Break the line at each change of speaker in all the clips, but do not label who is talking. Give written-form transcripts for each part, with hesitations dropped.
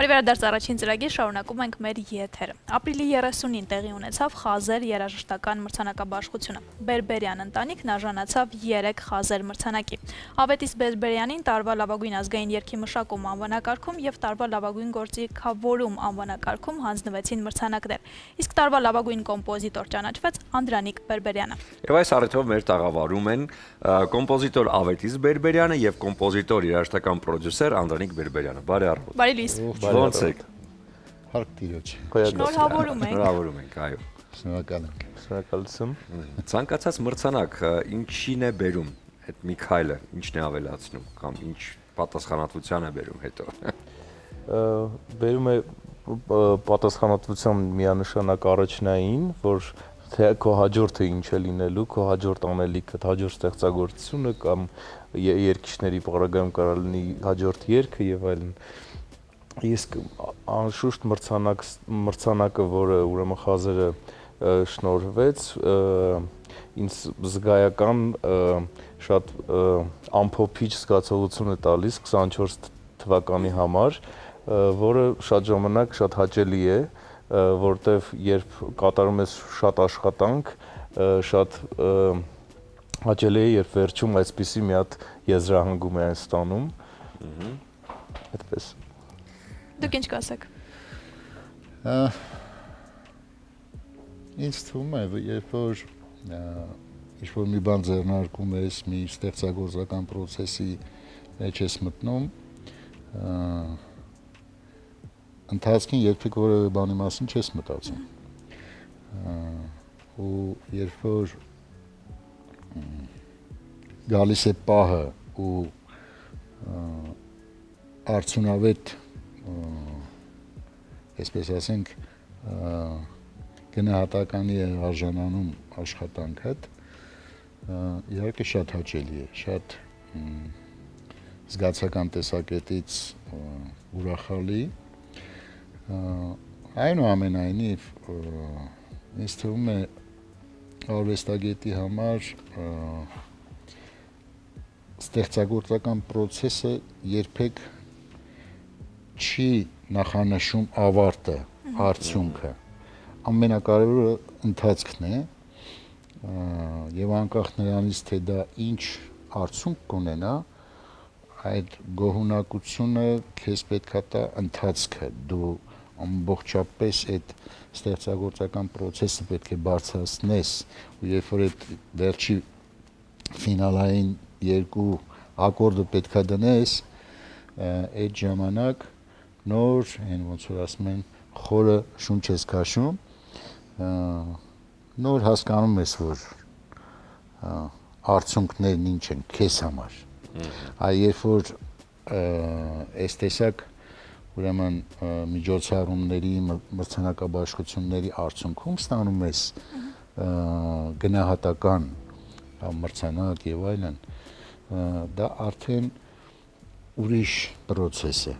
Բարի վերադարձ առաջին ծրագիր, շարունակում ենք մեր եթերը։ Ապրիլի 30-ին տեղի ունեցավ խազեր երաժշտական մրցանակաբաշխությունը։ Բերբերյան ընտանիքն արժանացավ 3 խազեր մրցանակի։ Ավետիս Բերբերյանին տարվա լավագույն ազգային երգի մշակում անվանակարգում եւ տարվա լավագույն գործիքավորում անվանակարգում հանձնվեցին մրցանակներ։ Իսկ տարվա լավագույն կոմպոզիտոր ճանաչվեց Անդրանիկ Բերբերյանը։
Եվ այս առիթով մեր տաղավարում են կոմպոզիտոր Ավետիս Բերբերյանը եւ կոմպոզիտոր երաժշտական պրոդյուսեր Անդրանիկ Բերբերյանը։ Բարի առավոտ։
Բարի լույս։
Ոնց եք։
Հարկ տիրոջ։
Շնորհավորում ենք։
Շնորհավորում ենք, այո։
Շնորհակալ ենք։
Շնորհակալություն։
Ցանկացած մրցանակ ինչին է բերում այդ Միքայելը, ինչն է ավելացնում կամ ինչ պատասխանատվության է բերում հետո։
Բերում է պատասխանատվության միանշանակ առաջնային, որ թե քո հաջորդը ինչ է լինելու, քո հաջորդ անելիքը, հաջորդ ստեղծագործությունը կամ երգիչների պարագայում կարող լինի հաջորդ երգը եւ այլն։ Իսկ անշուշտ մրցանակը, որը ուրեմն խազերը շնորհվեց, ինձ զգայական շատ ամփոփիչ զգացողություն է տալիս 24 թվականի համար, որը շատ ժամանակ շատ հաճելի է, որտեվ երբ կատարում ես շատ աշխատանք, շատ հաճելի է, երբ վերջում այսպիսի մի հատ եզրահանգում է այն ստանում։ Այդպես։
Դուք ինչ կասեք։
Ինձ թվում է, երբ որ ինչ-որ մի բան ձեռնարկում ես, մի ստեղծագործական պրոցեսի մեջ ես մտնում, ընթացքին երբեք որևէ բանի մասին չես մտածում։ Ու երբ որ գալիս է պահը ու արդյունավետ, այսպես ասենք, գնահատականի է արժանանում աշխատանքդ, իհարկե շատ հաճելի է, շատ զգացական տեսակետից ուրախալի։ Այնուամենայնիվ, ինձ թվում է արվեստագետի համար ստեղծագործական պրոցեսը երբեք չի նախանշում ավարտը, արդյունքը։ Ամենակարևորը ընթացքն է եւ անկախ նրանից, թե դա ինչ արդյունք կունենա, այդ գոհունակությունը քեզ պետքա տա ընթացքը, դու ամբողջապես այդ ստեղծագործական պրոցեսը պետք է բարձրացնես ու երբ որ այդ վերջի ֆինալային երկու ակորդը պետքա դնես, այդ ժամանակ նոր, ոնց որ ասում են, խորը շունչ ես քաշում, նոր հասկանում ես, որ արդյունքներն ինչ են քեզ համար։ Երբ որ այս տեսակ ուրեմն միջոցառումների, մրցանակաբաշխությունների արդյունքում ստանում ես գնահատական մրցանակ եւ այլն, դա արդեն ուրիշ պրոցես է,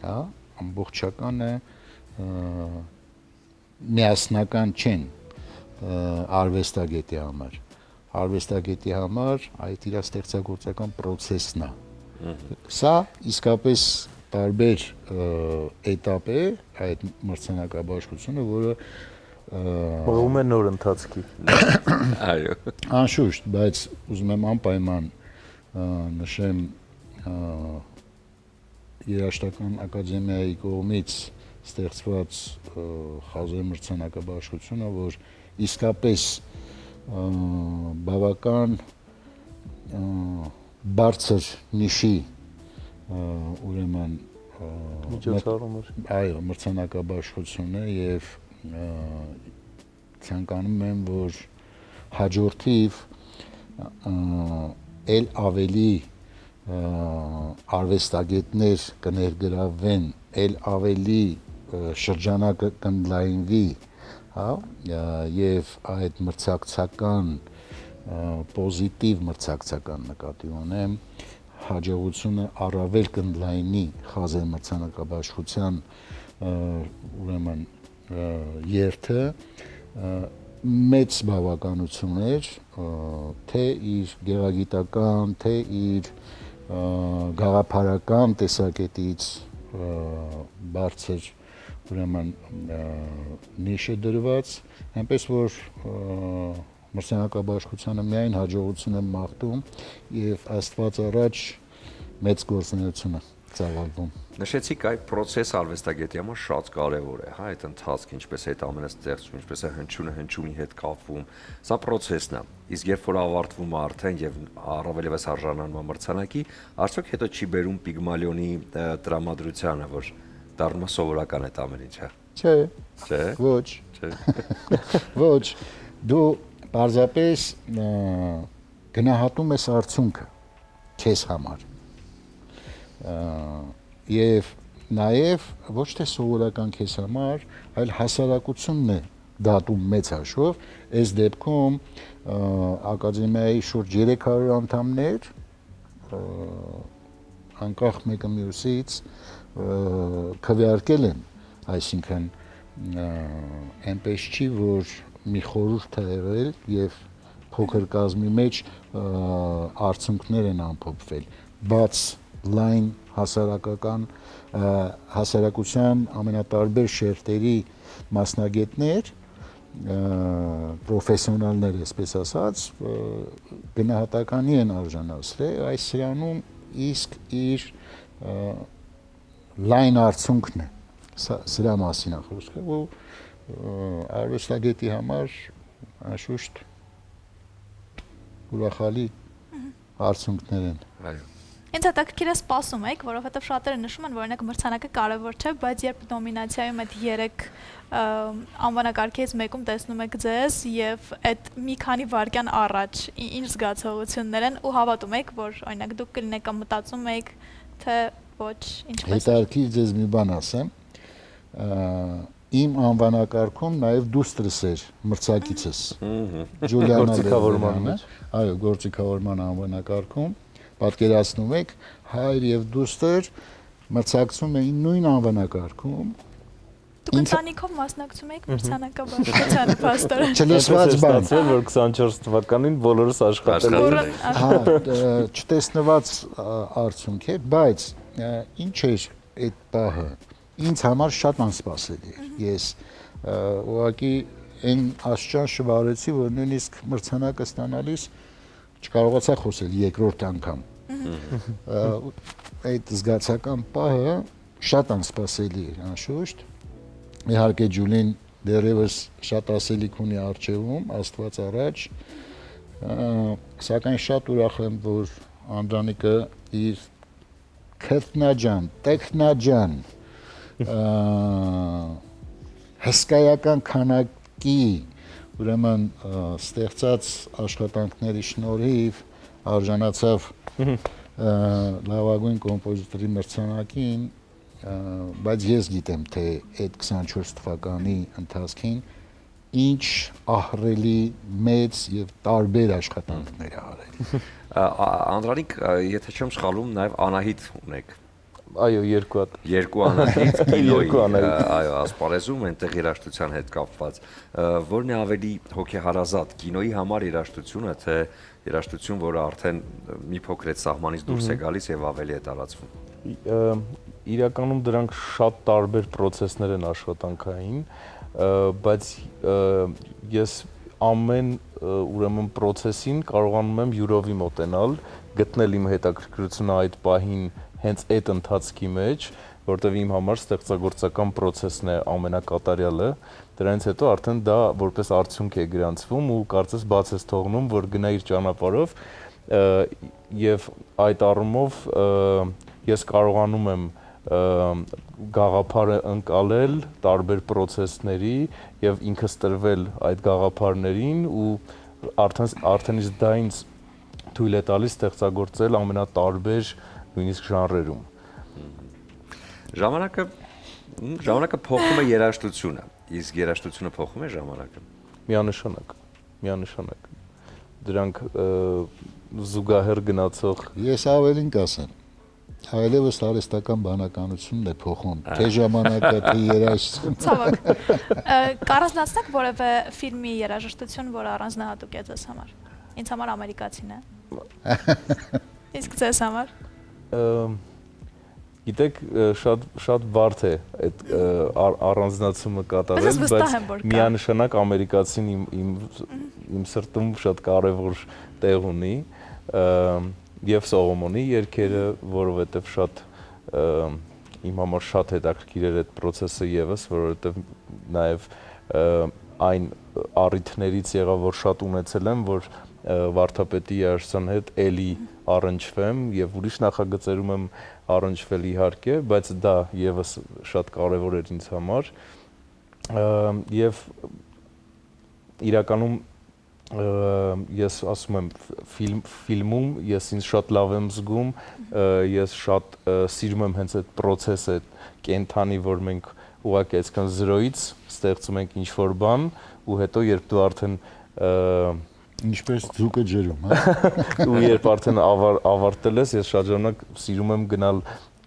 հա, ամբողջական է, միասնական չեն արվեստագետի համար։ Արվեստագետի համար այդ իր ստեղծագործական պրոցեսն է։ Սա իսկապես տարբեր էտապ է այդ մրցանակաբաշխությունը, որը
մղում է նոր ընթացքի։
Այո։
Անշուշտ, բայց ուզում եմ անպայման նշեմ երաժշտական ակադեմիայի կողմից ստեղծված խազեր մրցանակաբաշխությունը, որ իսկապես բավական բարձր նիշի ուրեմն այո, մրցանակաբաշխություն է եւ ցանկանում եմ, որ հաջորդիվ էլ ավելի արվեստագետներ կներգրավվեն, էլ ավելի շրջանակը կընդլայնվի, հա, եւ այդ մրցակցական պոզիտիվ մրցակցական նկատի ունեմ, հաջողությունը առավել կընդլայնի խազեր մրցանակաբաշխության ուրեմն երթը մեծ բավականություններ, թե իր գեղագիտական, թե իր գաղափարական տեսակետից բարձր ուրեմն նիշ է դրված, այնպես որ մրցանակաբաշխությանը միայն հաջողություն եմ մաղթում եւ Աստված առաջ մեծ գործունեություն է ծավալվում։
Նշեցիք այդ process արվեստագետի համար շատ կարևոր է, հա, այդ ընթացքը ինչպես է այդ ամենը ստեղծվում, ինչպես է հնչյունը հնչյունի հետ կապվում, սա process-ն է։ Իսկ երբ որ ավարտվում է արդեն եւ առավելևս արժանանում է մրցանակի, արդյոք հետո չի բերում Պիգմալիոնի տրամադրությանը, որ դառնում է սովորական այդ ամեն ինչը։
Չէ։
Չէ։
Ոչ։
Չէ։
Ոչ։ Դու պարզապես գնահատում ես արդյունքը քեզ համար։ Եվ նաև ոչ թե սովորական քեզ համար, այլ հասարակությունն է դատում մեծ հաշվով, այս դեպքում ակադեմիայի շուրջ 300 անդամներ անկախ մեկը մյուսից քվեարկել են, այսինքն այնպես չի, որ մի խորհուրդ է եղել եւ փոքր կազմի մեջ արդյունքներ են ամփոփվել, բաց լայն հասարակության ամենատարբեր շերտերի մասնագետներ, պրոֆեսիոնալներ, այսպես ասած, գնահատականի են արժանացրել, այս սրանում իսկ իր լայն արդյունքն է, սրա մասին է խոսքը, ու արվեստագետի համար անշուշտ ուրախալի արդյունքներ են։
Այո։
Ինձ հետաքրքիր է սպասում եք, որովհետև շատերը նշում են, որ օրինակ մրցանակը կարևոր չէ, բայց երբ նոմինացիայում այդ 3 անվանակարգերից մեկում տեսնում եք ձեզ եւ այդ մի քանի վայրկյան առաջ ինչ զգացողություններ են ու հավատում եք, որ օրինակ դուք կլինեք կամ մտածում եք, թե ոչ, ինչպես։
Հետաքրքիր ձեզ մի բան ասեմ, իմ անվանակարգում նաև դուստրս էր մրցակիցս։
Գործիքավորման մեջ։
Այո, գործիքավորման անվանակարգում պատկերացնում եք, հայր եւ դուստր մրցակցում էին նույն անվանակարգում։
Դուք ընտանիքով մասնակցում եք մրցանակաբաշխությանը, փաստորեն։
Չլսված բան,
որ 24 թվականին բոլորս աշխատել ենք։
հա, չտեսնված արդյունք է, բայց ինչ էր այդ պահը։ Ինձ համար շատ անսպասելի էր։ Ես ուղղակի այն աշճան շվարեցի, որ նույնիսկ մրցանակը ստանալիս չկարողացա խոսել երկրորդ անգամ։ Այդ զգացական պահը շատ անսպասելի էր, անշուշտ։ Իհարկե Ջուլին դեռևս շատ ասելիք ունի առջևում, Աստված առաջ, սակայն շատ ուրախ եմ, որ Անդրանիկը իր քրտնաջան, տեխնաջան հսկայական քանակի ուրեմն ստեղծած աշխատանքների շնորհիվ արժանացավ լավագույն կոմպոզիտորի մրցանակին, բայց ես գիտեմ, թե այդ 24 թվականի ընթացքին ինչ ահռելի մեծ եւ տարբեր աշխատանքներ ա արել։
Անդրանիկ, եթե չեմ սխալվում, նաև Անահիտ ունեք։
Այո, երկու հատ։
Երկու Անահիտ կինոյի,
Երկու Անահիտ։
այո, ասպարեզում այնտեղ երաժշտության հետ կապված։ Որն է ավելի հոգեհարազատ, կինոյի համար երաժշտությունը, թե երաժշտություն, որը արդեն մի փոքր այդ սահմանից դուրս է գալիս եւ ավելի է տարածվում։
Իրականում դրանք շատ տարբեր process-ներ են աշխատանքային, բայց ես ամեն ուրեմն process-ին կարողանում եմ յուրովի մոտենալ, գտնել իմ հետաքրքրությունը այդ պահին հենց այդ ընթացքի մեջ, որտեղ իմ համար ստեղծագործական process-ն է ամենակատարյալը, դրանից հետո արդեն դա որպես արդյունք է գրանցվում ու կարծես բաց ես թողնում, որ գնա իր ճանապարհով եւ այդ առումով ես կարողանում եմ գաղափարը ընկալել տարբեր process-ների եւ ինքս տրվել այդ գաղափարներին ու արդեն իսկ դա ինձ թույլ է տալիս ստեղծագործել ամենատարբեր նույնիսկ ժանրերում։
Ժամանակը փոխում է երաժշտությունը, իսկ երաժշտությունը փոխում է ժամանակը։
Միանշանակ։ Դրանք զուգահեռ գնացող։
Ես ավելին կասեմ, այլևս արհեստական բանականությունն է փոխում, թե ժամանակը, թե երաժշտությունը։
Ցավոք։ Կառանձնացնեք որևէ ֆիլմի երաժշտություն, որը առանձնահատուկ է ձեզ համար։ Ինձ համար ամերիկացին է։ Իսկ ձեզ համար։
Գիտեք, շատ բարդ է այդ առանձնացումը կատարել,
Բայց վստահ եմ, որ կա։
միանշանակ ամերիկացին իմ սրտում շատ կարևոր տեղ ունի եւ Սողոմոնի երգերը, որովհետեւ շատ իմ համար շատ հետաքրքիր էր այդ process-ը եւս, որովհետեւ նաեւ այն առիթներից եղավ, որ շատ ունեցել եմ, որ վարդապետի Երաշտյան հետ էլի առնչվեմ եւ ուրիշ նախագծերում եմ առնչվել իհարկե, բայց դա եւս շատ կարեւոր էր ինձ համար եւ իրականում ես ասում եմ ֆիլմում ես ինձ շատ լավ եմ զգում, ես շատ սիրում եմ հենց այդ process-ը, կենթանի, որ մենք ուղղակի այսքան զրոյից ստեղծում ենք ինչ-որ բան ու հետո երբ դու արդեն
Ինչպես ձուկը ջրում, հա։
ու երբ արդեն ավարտել ես, ես շատ ժամանակ սիրում եմ գնալ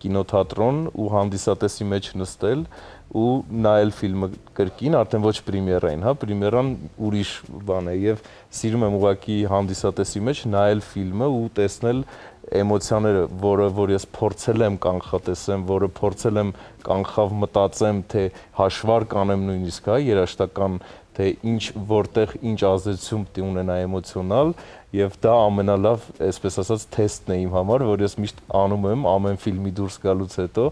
կինոթատրոն ու հանդիսատեսի մեջ նստել ու նայել ֆիլմը կրկին, արդեն ոչ պրեմիերային, հա, պրեմիերան ուրիշ բան է եւ սիրում եմ ուղղակի հանդիսատեսի մեջ նայել ֆիլմը ու տեսնել էմոցիաները, որ ես փորձել եմ կանխատեսեմ, որը փորձել եմ կանխավ մտածեմ, թե հաշվար կանեմ նույնիսկ, հա, երաշտական թե ինչ որտեղ ինչ ազդեցություն պիտի ունենա էմոցիոնալ եւ դա ամենալավ, այսպես ասած, թեստն է իմ համար, որ ես միշտ անում եմ ամեն ֆիլմի դուրս գալուց հետո,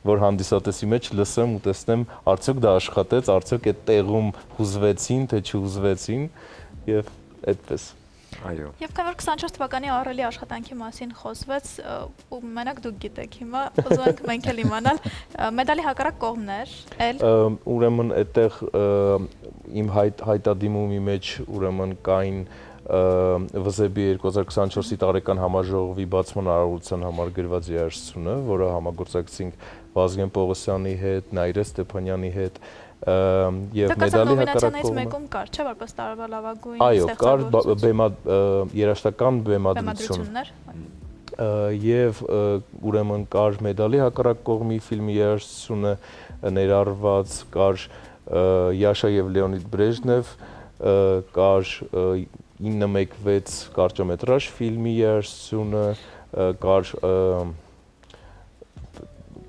որ հանդիսատեսի մեջ լսեմ ու տեսնեմ, արդյոք դա աշխատեց, արդյոք այդ տեղում հուզվեցին, թե չհուզվեցին եւ այդպես։
Այո։
Եվ քանի որ 24 թվականի ահռելի աշխատանքի մասին խոսվեց, ու մենակ դուք գիտեք հիմա, ուզում ենք մենք էլ իմանալ, մեդալի հակառակ կողմներ,
ուրեմն այդտեղ իմ հայտադիմումի մեջ ուրեմն կային ՎԶԲ 2024-ի տարեկան համաժողովի բացման արարողության համար գրված երաժշտությունը, որը համագործակցեցինք Վազգեն Պողոսյանի հետ, Նայիրե Ստեփանյանի հետ եւ մեդալի հակառակ կողմը
մեկում կար, չէ՞, որպես տարվա լավագույն
ստեղծագործություն։ Այո, կար երաժշտական բեմադրություն։ Եվ ուրեմն կար մեդալի հակառակ կողմի ֆիլմի երաժշտությունը ներառված, կար Յաշա եւ Լեոնիդ Բրեժնև, կար 916 կարճամետրաժ ֆիլմի երաժշտությունը, կար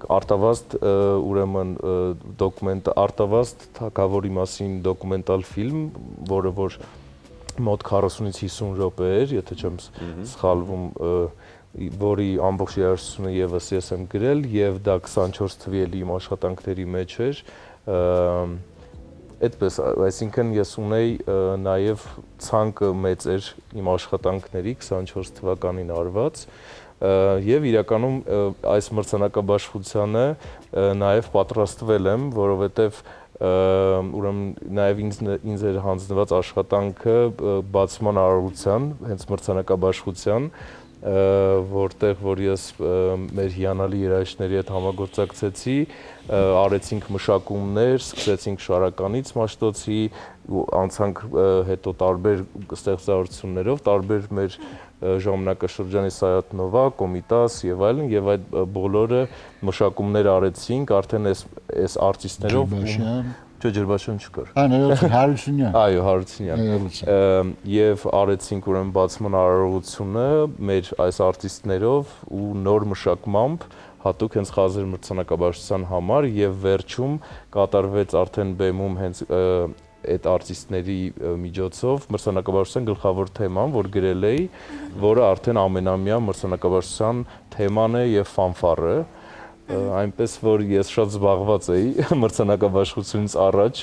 Արտավազդ ուրեմն դոկումենտ Արտավազդ թագավորի մասին դոկումենտալ ֆիլմ, որը որ մոտ 40-ից 50 րոպե էր, եթե չեմ սխալվում, որի ամբողջ երաժշտությունը եւս ես եմ գրել եւ դա 24 թվի էլի իմ աշխատանքների մեջ էր։ Այդպես, այսինքն ես ունեի նաեւ ցանկը մեծ էր իմ աշխատանքների 24 թվականին արված եւ իրականում այս մրցանակաբաշխությանը նաեւ պատրաստվել եմ, որովհետեւ ուրեմն նաեւ ինձ էր հանձնված աշխատանքը բացման արարողության, հենց մրցանակաբաշխության, որտեղ որ ես մեր հիանալի երաժիշտների հետ համագործակցեցի, արեցինք մշակումներ, սկսեցինք Շարականից Մաշտոցի ու անցանք հետո տարբեր ստեղծարարություններով, տարբեր մեր ժամանակաշրջանի Սայաթնովա, Կոմիտաս եւ այլն, եւ այդ բոլորը մշակումներ արեցինք, արդեն այս արտիստներով Չէ, Ջրբաշյան չկար։
Հարությունյան։
Այո, Հարությունյան։ Եվ արեցինք ուրեմն բացման արարողությունը մեր այս արտիստներով ու նոր մշակմամբ հատուկ հենց Խազեր մրցանակաբաշխության համար եւ վերջում կատարվեց արդեն բեմում հենց այդ արտիստների միջոցով մրցանակաբաշխության գլխավոր թեման, որ գրել էի, որը արդեն ամենամյա մրցանակաբաշխության թեման է եւ ֆանֆարը։ Այնպես որ ես շատ զբաղված էի մրցանակաբաշխությունից առաջ,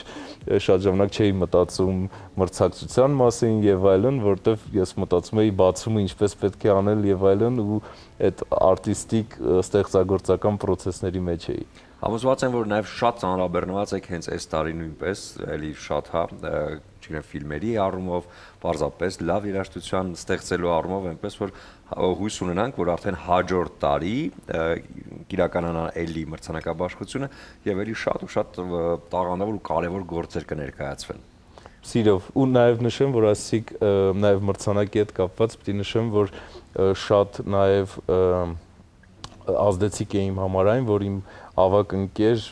շատ ժամանակ չէի մտածում մրցակցության մասին եւ այլն, որտեվ ես մտածում էի բացումը ինչպես պետք է անել եւ այլն ու այդ արտիստիկ ստեղծագործական process-ների մեջ էի։
Համոզված եմ, որ նաև շատ ծանրաբեռնված եք հենց այս տարի նույնպես, էլի շատ, հա, չգիտեմ, ֆիլմերի առումով, պարզապես լավ երաժշտության ստեղծելու առումով, այնպես որ հույս ունենանք, որ արդեն հաջորդ տարի կիրականանա էլի մրցանակաբաշխությունը եւ էլի շատ ու շատ տաղանդավոր ու կարեւոր գործեր կներկայացվեն։
Սիրով ու նաև նշեմ, որ ասիկ նաև մրցանակի հետ կապված պիտի նշեմ, որ շատ նաև ազդեցիկ է իմ համար այն, որ իմ ավակ ընկեր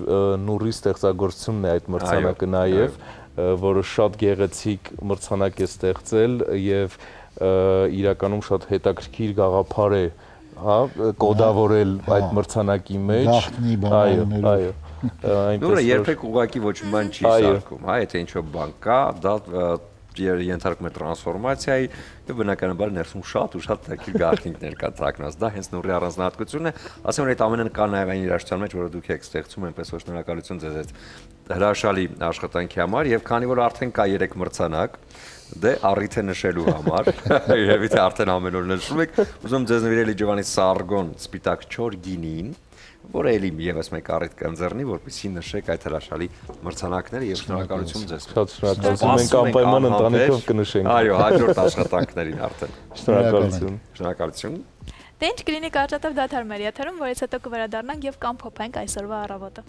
Նուրի ստեղծագործությունն է այդ մրցանակը նաև, որը շատ գեղեցիկ մրցանակ է ստեղծել եւ իրականում շատ հետաքրքիր գաղափար է հա, կոդավորել այդ մրցանակի մեջ։
Գաղտնի բանալներով։
Այո,
Նույնը
այնպես
երբեք ուղակի ոչ մի բան չի սարքում, հա, եթե ինչ-որ բան կա, դա ենթարկում է տրանսֆորմացիայի եւ բնականաբար ներսում շատ ու շատ տակիր գաղտնիքներ կա ցակնած։ Դա հենց նորի առանձնահատկությունն է, ասեմ որ այդ ամենը կա նաեւ այն երաժշտության մեջ, որը դուք եք ստեղծում, այնպես որ շնորհակալություն ձեզ այդ հրաշալի աշխատանքի համար եւ քանի որ արդեն կա 3 մրցանակ, դե առիթ է նշելու համար, եւ եթե արդեն ամեն օր նշում եք, ուզում ձեզ նվիրել Ջովանի Սարգոն սպիտակ չոր գինին, որը էլի եւս մեկ առիթ կընձեռնի, որպեսզի նշեք այդ հրաշալի մրցանակները եւ շնորհակալություն ձեզ։
Շատ շնորհակալություն, մենք անպայման ընտանիքով կնշենք։
Այո, հաջորդ աշխատանքներին արդեն։
Շնորհակալություն։
Շնորհակալություն։
Դե ինչ կլինի կարճատև դադար մեր եթերում, որից հետո կվերադառնանք եւ կամփոփենք այսօրվա առավոտը։